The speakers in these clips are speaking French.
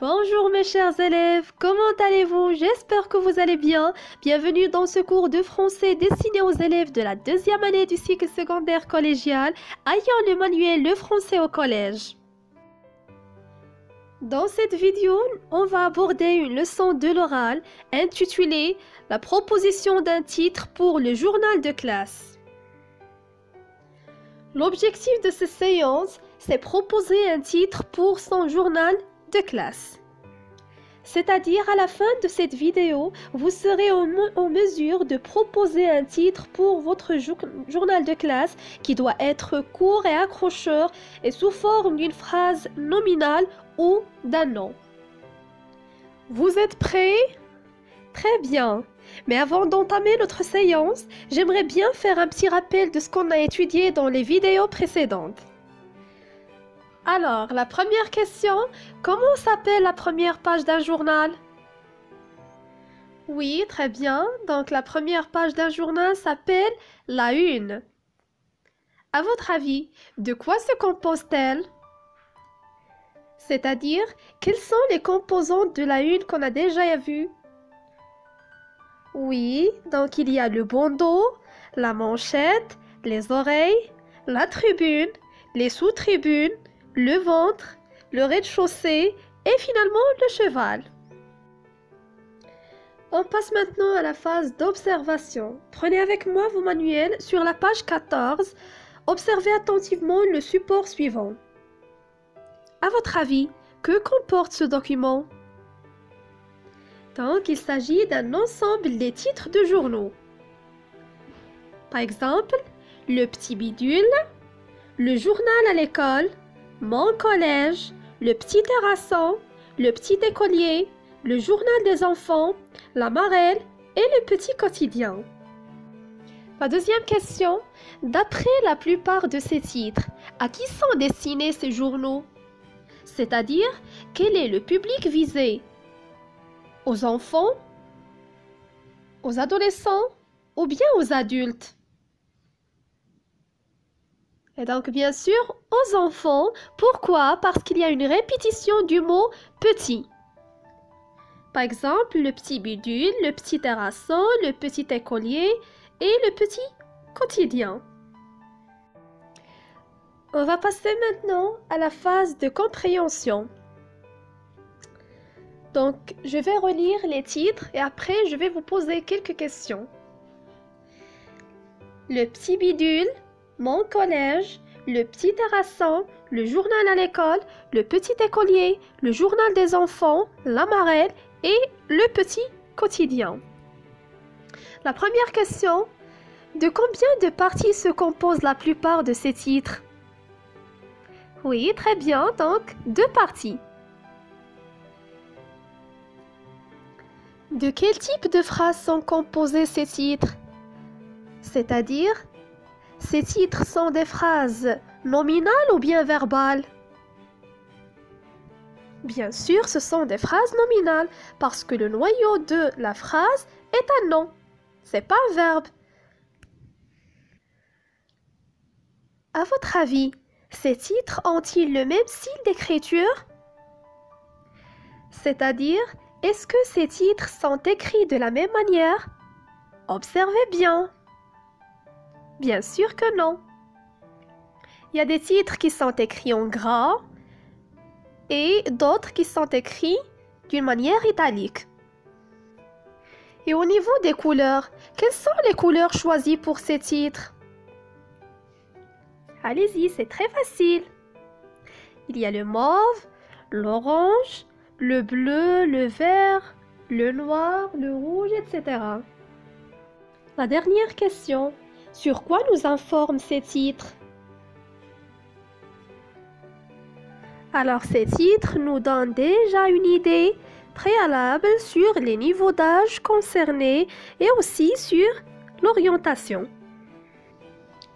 Bonjour mes chers élèves, comment allez-vous? J'espère que vous allez bien. Bienvenue dans ce cours de français destiné aux élèves de la deuxième année du cycle secondaire collégial ayant le manuel Le français au collège. Dans cette vidéo, on va aborder une leçon de l'oral intitulée « La proposition d'un titre pour le journal de classe ». L'objectif de cette séance, c'est proposer un titre pour son journal de classe. C'est-à-dire à la fin de cette vidéo, vous serez en mesure de proposer un titre pour votre journal de classe qui doit être court et accrocheur et sous forme d'une phrase nominale ou d'un nom. Vous êtes prêts? Très bien. Mais avant d'entamer notre séance, j'aimerais bien faire un petit rappel de ce qu'on a étudié dans les vidéos précédentes. Alors, la première question, comment s'appelle la première page d'un journal? Oui, très bien. Donc, la première page d'un journal s'appelle la une. À votre avis, de quoi se compose-t-elle? C'est-à-dire, quelles sont les composantes de la une qu'on a déjà vues? Oui, donc il y a le bandeau, la manchette, les oreilles, la tribune, les sous-tribunes, le ventre, le rez-de-chaussée et finalement le cheval. On passe maintenant à la phase d'observation. Prenez avec moi vos manuels sur la page 14. Observez attentivement le support suivant. À votre avis, que comporte ce document? Donc, il s'agit d'un ensemble des titres de journaux. Par exemple, le petit bidule, le journal à l'école, mon collège, le petit terrasson, le petit écolier, le journal des enfants, la marelle et le petit quotidien. La deuxième question, d'après la plupart de ces titres, à qui sont destinés ces journaux? C'est-à-dire, quel est le public visé? Aux enfants, aux adolescents ou bien aux adultes? Et donc, bien sûr, aux enfants. Pourquoi? Parce qu'il y a une répétition du mot « petit ». Par exemple, le petit bidule, le petit terrasson, le petit écolier et le petit quotidien. On va passer maintenant à la phase de compréhension. Donc, je vais relire les titres et après, je vais vous poser quelques questions. Le petit bidule, mon collège, le petit terrasson, le journal à l'école, le petit écolier, le journal des enfants, la marelle et le petit quotidien. La première question, de combien de parties se composent la plupart de ces titres? Oui, très bien, donc 2 parties. De quel type de phrases sont composés ces titres? C'est-à-dire, ces titres sont des phrases nominales ou bien verbales? Bien sûr, ce sont des phrases nominales parce que le noyau de la phrase est un nom. C'est pas un verbe. À votre avis, ces titres ont-ils le même style d'écriture? C'est-à-dire, est-ce que ces titres sont écrits de la même manière? Observez bien. Bien sûr que non. Il y a des titres qui sont écrits en gras et d'autres qui sont écrits d'une manière italique. Et au niveau des couleurs, quelles sont les couleurs choisies pour ces titres? Allez-y, c'est très facile. Il y a le mauve, l'orange, le bleu, le vert, le noir, le rouge, etc. La dernière question, sur quoi nous informent ces titres? Alors, ces titres nous donnent déjà une idée préalable sur les niveaux d'âge concernés et aussi sur l'orientation.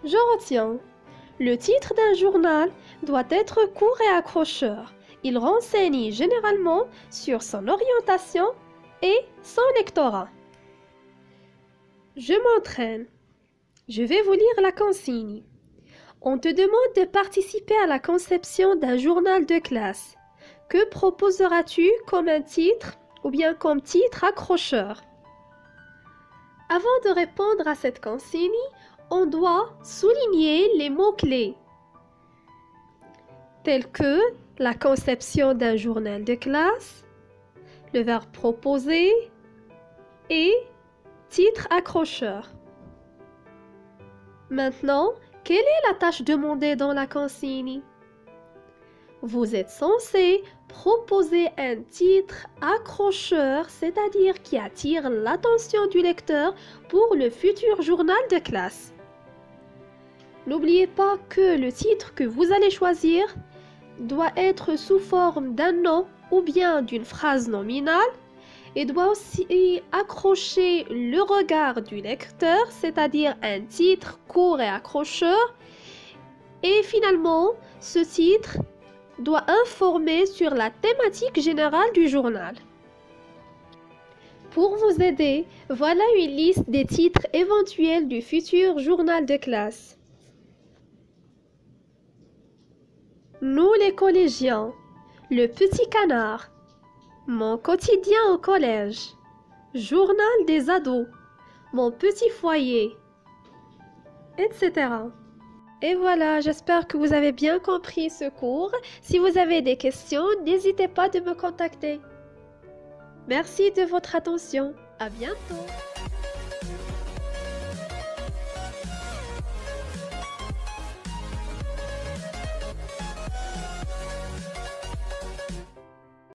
Je retiens. Le titre d'un journal doit être court et accrocheur. Il renseigne généralement sur son orientation et son lectorat. Je m'entraîne. Je vais vous lire la consigne. On te demande de participer à la conception d'un journal de classe. Que proposeras-tu comme un titre ou bien comme titre accrocheur? Avant de répondre à cette consigne, on doit souligner les mots-clés, tels que la conception d'un journal de classe, le verbe proposer et titre accrocheur. Maintenant, quelle est la tâche demandée dans la consigne? Vous êtes censé proposer un titre accrocheur, c'est-à-dire qui attire l'attention du lecteur pour le futur journal de classe. N'oubliez pas que le titre que vous allez choisir doit être sous forme d'un nom ou bien d'une phrase nominale et doit aussi accrocher le regard du lecteur, c'est-à-dire un titre court et accrocheur. Et finalement, ce titre doit informer sur la thématique générale du journal. Pour vous aider, voilà une liste des titres éventuels du futur journal de classe. Nous les collégiens, le petit canard, mon quotidien au collège, journal des ados, mon petit foyer, etc. Et voilà, j'espère que vous avez bien compris ce cours. Si vous avez des questions, n'hésitez pas de me contacter. Merci de votre attention. À bientôt.